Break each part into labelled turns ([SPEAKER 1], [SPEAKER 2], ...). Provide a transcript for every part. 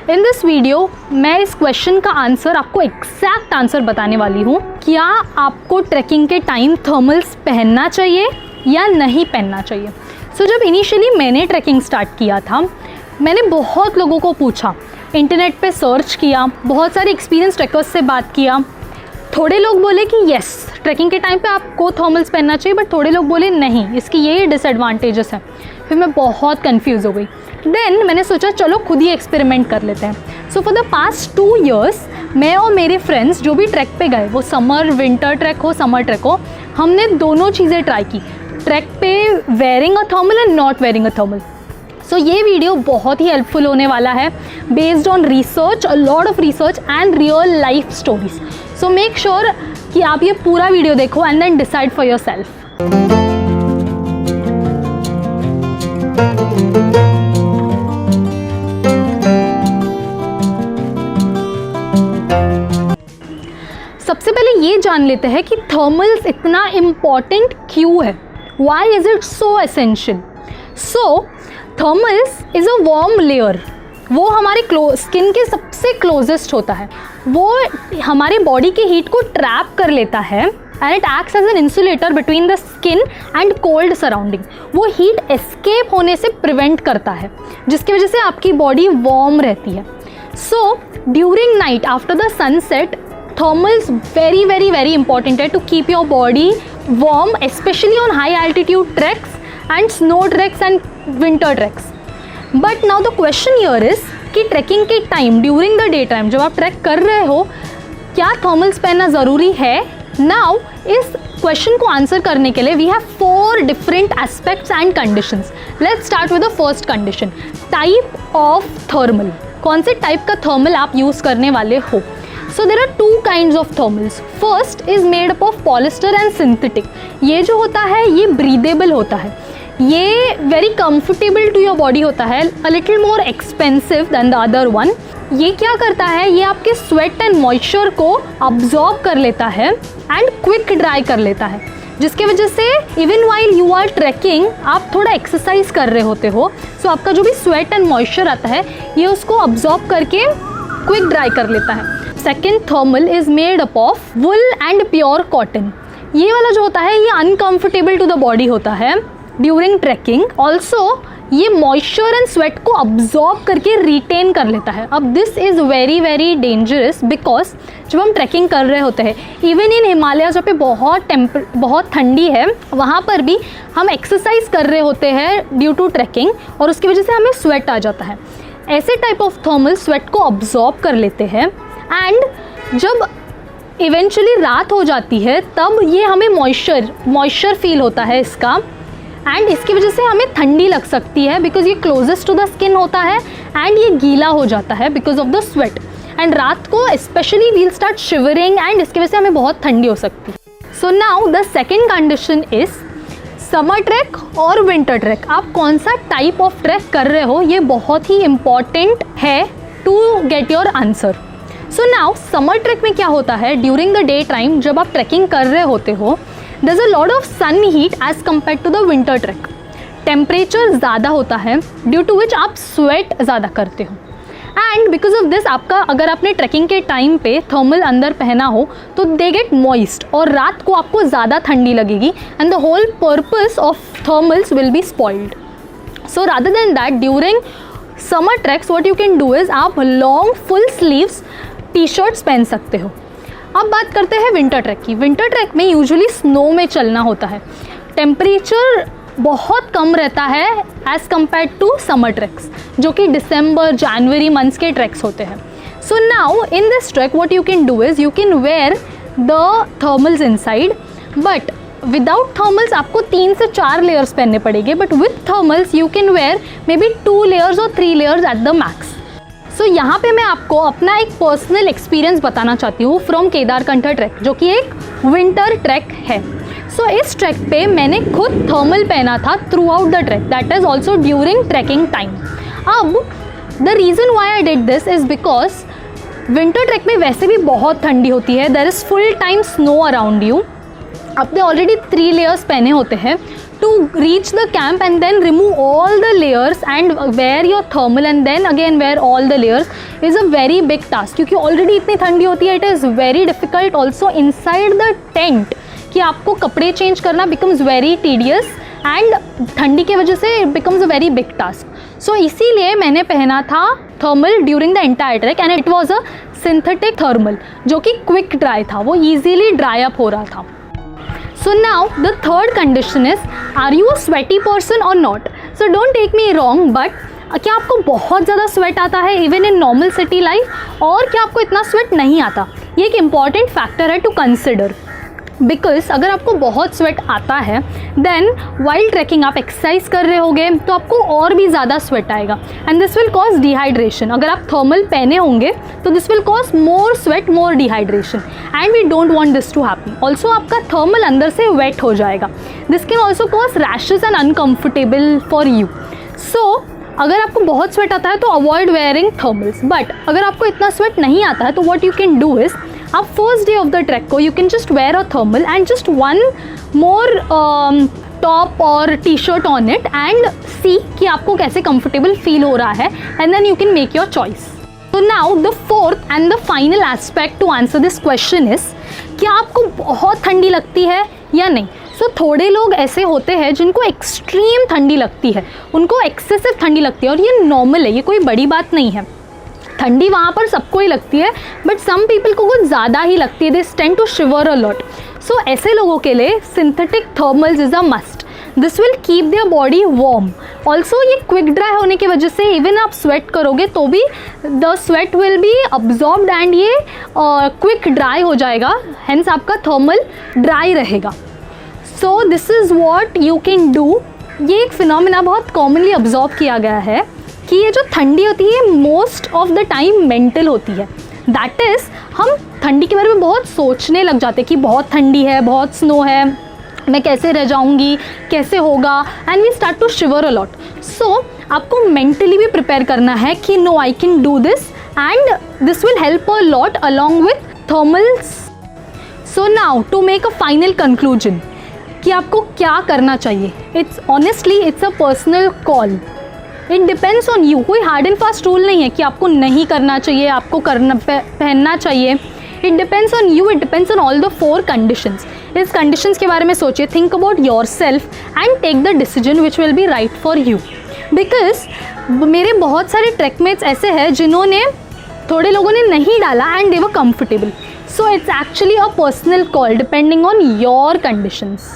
[SPEAKER 1] In this video मैं इस question का आंसर आपको एग्जैक्ट आंसर बताने वाली हूँ। क्या आपको ट्रैकिंग के टाइम थर्मल्स पहनना चाहिए या नहीं पहनना चाहिए। सो जब इनिशियली मैंने ट्रैकिंग स्टार्ट किया था, मैंने बहुत लोगों को पूछा, इंटरनेट पे सर्च किया, बहुत सारे एक्सपीरियंस ट्रैकर्स से बात किया। थोड़े लोग बोले कि येस ट्रैकिंग के टाइम पे आपको थर्मल्स पहनना चाहिए, बट थोड़े लोग बोले नहीं, इसकी ये डिसएडवांटेजेस हैं। फिर मैं बहुत कंफ्यूज हो गई। देन मैंने सोचा चलो खुद ही एक्सपेरिमेंट कर लेते हैं। So for the past 2 years मैं और मेरे फ्रेंड्स जो भी ट्रैक पे गए, वो समर विंटर ट्रैक हो समर ट्रैक हो, हमने दोनों चीज़ें ट्राई की, ट्रैक पे wearing a thermal and not wearing a thermal. So ये वीडियो बहुत ही हेल्पफुल होने वाला है, based on research, a lot of research and real life stories. So make sure कि आप ये पूरा वीडियो देखो and then decide for yourself. सबसे पहले ये जान लेते हैं कि थर्मल्स इतना इम्पॉर्टेंट क्यों है। Why is it so essential. So thermals is a warm layer, वो हमारे स्किन के सबसे क्लोजेस्ट होता है। वो हमारे बॉडी की हीट को ट्रैप कर लेता है and it acts as an insulator between the skin and cold surrounding. वो हीट एस्केप होने से प्रिवेंट करता है, जिसकी वजह से आपकी बॉडी वार्म रहती है। So during night after the sunset, thermals very very very important है to keep your body warm, specially on high altitude treks and snow treks and winter treks. But now the question here is कि trekking के time during the day time जब आप track कर रहे हो, क्या thermals पहनना ज़रूरी है। नाउ इस क्वेश्चन को आंसर करने के लिए we have 4 different aspects and conditions. Let's start with the first condition, type of thermal. कौन से टाइप का थर्मल आप यूज़ करने वाले हो। So there are 2 kinds of thermals. First is made up of polyester and synthetic. ये जो होता है ये breathable होता है, ये very comfortable to your body होता है, a little more expensive than the other one. ये क्या करता है, ये आपके sweat and moisture को absorb कर लेता है and quick dry कर लेता है, जिसके वजह से even while you are trekking आप थोड़ा exercise कर रहे होते हो, so आपका जो भी sweat and moisture आता है ये उसको absorb करके quick dry कर लेता है। Second thermal is made up of wool and pure cotton. ये वाला जो होता है ये अनकम्फर्टेबल टू द बॉडी होता है ड्यूरिंग ट्रैकिंग। ऑल्सो ये मॉइस्चर एंड स्वेट को अब्जॉर्ब करके रिटेन कर लेता है। अब this is very very dangerous because जब हम ट्रैकिंग कर रहे होते हैं, इवन इन हिमालय जहाँ पे बहुत ठंडी है, वहाँ पर भी हम एक्सरसाइज कर रहे होते हैं ड्यू टू ट्रैकिंग, और उसकी वजह से हमें स्वेट आ जाता है। ऐसे टाइप ऑफ थर्मल स्वेट को अब्जॉर्ब कर लेते हैं एंड जब इवेंचुअली रात हो जाती है तब ये हमें मॉइस्चर फील होता है इसका, एंड इसकी वजह से हमें ठंडी लग सकती है बिकॉज ये क्लोजेस्ट टू द स्किन होता है एंड ये गीला हो जाता है because of the sweat, and रात को specially we'll start shivering and इसकी वजह से हमें बहुत ठंडी हो सकती है। So now the second condition is summer trek और विंटर ट्रैक। आप कौन सा टाइप ऑफ ट्रैक कर रहे हो, ये बहुत ही इम्पॉर्टेंट है to get your answer. So now summer trek में क्या होता है, ड्यूरिंग द डे टाइम जब आप ट्रैकिंग कर रहे होते हो, there is a lot of sun heat as compare to the winter trek. Temperature ज़्यादा होता है ड्यू टू विच आप स्वेट ज़्यादा करते हो, एंड बिकॉज ऑफ दिस आपका अगर आपने ट्रैकिंग के टाइम पे थर्मल अंदर पहना हो तो दे गेट मॉइस्ट और रात को आपको ज़्यादा ठंडी लगेगी and the whole purpose of thermals will be spoiled. So rather than that during summer treks what you can do is आप long full sleeves T shirts पहन सकते हो। अब बात करते हैं विंटर ट्रैक की। विंटर ट्रैक में यूजुअली स्नो में चलना होता है, टेम्परेचर बहुत कम रहता है as compare to summer treks जो कि दिसंबर जनवरी मंथ्स के ट्रैक्स होते हैं। So now in this track what you can do is you can wear the thermals inside, but without thermals आपको 3 से 4 लेयर्स पहनने पड़ेंगे, but with thermals you can wear may be 2 layers और 3 layers at the max. सो यहाँ पे मैं आपको अपना एक पर्सनल एक्सपीरियंस बताना चाहती हूँ फ्रॉम केदारकंठा ट्रैक, जो कि एक विंटर ट्रैक है। सो इस ट्रैक पे मैंने खुद थर्मल पहना था throughout the trek, that is also during trekking time. अब the reason why I did this is because winter trek में वैसे भी बहुत ठंडी होती है, there is full time snow around you. आपने ऑलरेडी 3 लेयर्स पहने होते हैं, to reach the camp and then remove all the layers and wear your thermal and then again wear all the layers is a very big task, क्योंकि already इतनी ठंडी होती है. It is very difficult also inside the tent कि आपको कपड़े change करना becomes very tedious and ठंडी की वजह से it becomes a very big task. So इसीलिए मैंने पहना था thermal during the entire trek and it was a synthetic thermal जो कि quick dry था, वो easily dry up हो रहा था. So now the third condition is, are you a sweaty person or not? So don't take me wrong, but क्या आपको बहुत ज़्यादा स्वेट आता है even in normal city life, और क्या आपको इतना स्वेट नहीं आता? ये एक इम्पॉर्टेंट फैक्टर है टू कंसिडर. बिकॉज अगर आपको बहुत स्वेट आता है देन वाइल ट्रैकिंग आप एक्सरसाइज कर रहे होगे तो आपको और भी ज़्यादा स्वेट आएगा and this will cause dehydration. अगर आप थर्मल पहने होंगे तो this will cause more sweat, more dehydration and we don't want this to happen. Also आपका थर्मल अंदर से वेट हो जाएगा. This can also cause rashes and uncomfortable for you. So अगर आपको बहुत स्वेट आता है तो अवॉइड वेयरिंग थर्मल्स. बट अगर आपको इतना स्वेट नहीं आता है तो what you can do is, आप first day of the trek को you can just wear a thermal and just one more top और T shirt on it and see कि आपको कैसे कंफर्टेबल फील हो रहा है and then you can make your choice. So now the fourth and the final aspect to answer this question is, क्या आपको बहुत ठंडी लगती है या नहीं? So थोड़े लोग ऐसे होते हैं जिनको एक्सट्रीम ठंडी लगती है, उनको एक्सेसिव ठंडी लगती है और ये नॉर्मल है, ये कोई बड़ी बात नहीं है. ठंडी वहाँ पर सबको ही लगती है बट सम पीपल को कुछ ज़्यादा ही लगती है. They tend to shiver a lot. So ऐसे लोगों के लिए synthetic thermals is a must. This will keep their body warm. Also ये क्विक ड्राई होने की वजह से इवन आप स्वेट करोगे तो भी the sweat will be absorbed and ये क्विक ड्राई हो जाएगा, हेंस आपका थर्मल ड्राई रहेगा. So this is what you can do. ये एक फिनोमिना बहुत कॉमनली ऑब्जर्व किया गया है कि ये जो ठंडी होती है most of the time mental होती है. दैट इज़ हम ठंडी के बारे में बहुत सोचने लग जाते हैं कि बहुत ठंडी है, बहुत स्नो है, मैं कैसे रह जाऊंगी, कैसे होगा, and we start to shiver a lot. So आपको मेंटली भी प्रिपेयर करना है कि no I can do this and this will help a lot along with thermals. So now to make a final conclusion कि आपको क्या करना चाहिए, it's honestly it's a personal call. It depends on you. कोई hard and fast rule नहीं है कि आपको नहीं करना चाहिए, आपको करना पहनना चाहिए. It depends on you, it depends on all the 4 conditions. इस कंडीशंस के बारे में सोचिए, think about yourself and take the decision which will be right for you. Because मेरे बहुत सारे ट्रैकमेट्स ऐसे हैं जिन्होंने, थोड़े लोगों ने नहीं डाला and they were comfortable. So it's actually a personal call depending on your conditions.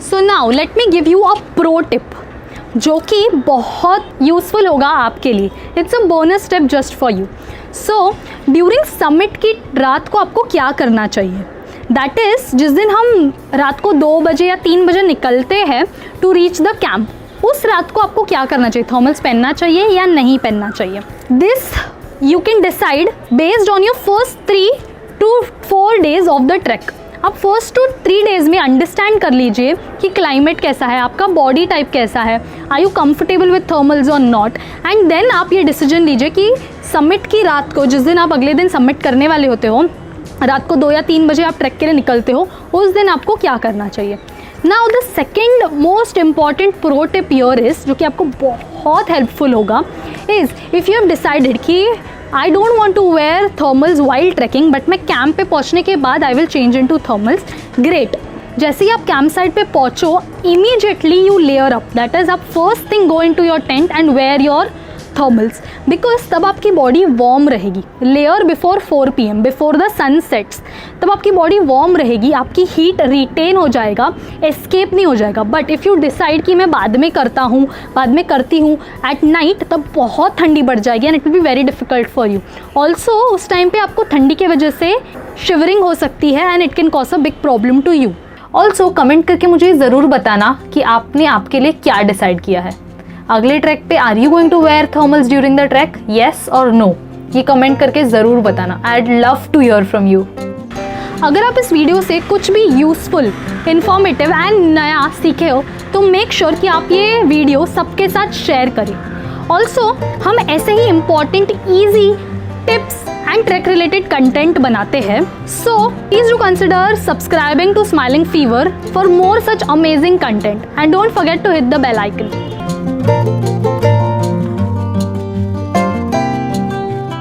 [SPEAKER 1] So now let me give you a pro tip जो कि बहुत यूज़फुल होगा आपके लिए. It's a bonus step just for you. So during summit की रात को आपको क्या करना चाहिए, दैट इज़ जिस दिन हम रात को 2 बजे या 3 बजे निकलते हैं टू रीच द कैंप, उस रात को आपको क्या करना चाहिए, थर्मल्स पहनना चाहिए या नहीं पहनना चाहिए. This you can decide based on your first 3 to 4 days of the track. आप फर्स्ट 2 3 days में अंडरस्टैंड कर लीजिए कि क्लाइमेट कैसा है, आपका बॉडी टाइप कैसा है, are you comfortable with thermals और नॉट, एंड देन आप ये डिसीजन लीजिए कि समिट की रात को, जिस दिन आप अगले दिन सबमिट करने वाले होते हो, रात को 2 या 3 बजे आप ट्रैक के लिए निकलते हो, उस दिन आपको क्या करना चाहिए. Now the second most important pro tip here is, जो कि आपको बहुत हेल्पफुल होगा, is if you have decided कि I don't want to wear thermals while trekking but मैं कैंप पे पहुँचने के बाद I will change into thermals. Great. जैसे ही आप कैंप साइट पे पहुँचो immediately you layer up. That is आप first thing go into your tent and where your thermals, because तब आपकी बॉडी वार्म रहेगी. Layer before 4 PM, before the sun sets, तब आपकी बॉडी वार्म रहेगी, आपकी हीट रिटेन हो जाएगा, एस्केप नहीं हो जाएगा. बट इफ़ यू डिसाइड कि मैं बाद में करता हूँ, बाद में करती हूँ एट नाइट, तब बहुत ठंडी बढ़ जाएगी and it will be very difficult for you. Also उस टाइम पे आपको ठंडी की वजह से शिवरिंग हो सकती है and it can cause a big problem to you. Also comment करके मुझे ज़रूर बताना कि आपने आपके लिए क्या डिसाइड किया है. अगले ट्रैक पे are you going to wear thermals during the trek, yes और नो, ये कमेंट करके ज़रूर बताना. I'd love to hear from you. अगर आप इस वीडियो से कुछ भी यूज़फुल, इन्फॉर्मेटिव एंड नया सीखे हो तो मेक श्योर कि आप ये वीडियो सबके साथ शेयर करें. ऑल्सो हम ऐसे ही important easy tips and trek related content बनाते हैं. So please do consider subscribing to Smiling Fever for more such amazing content and don't forget to hit the bell icon.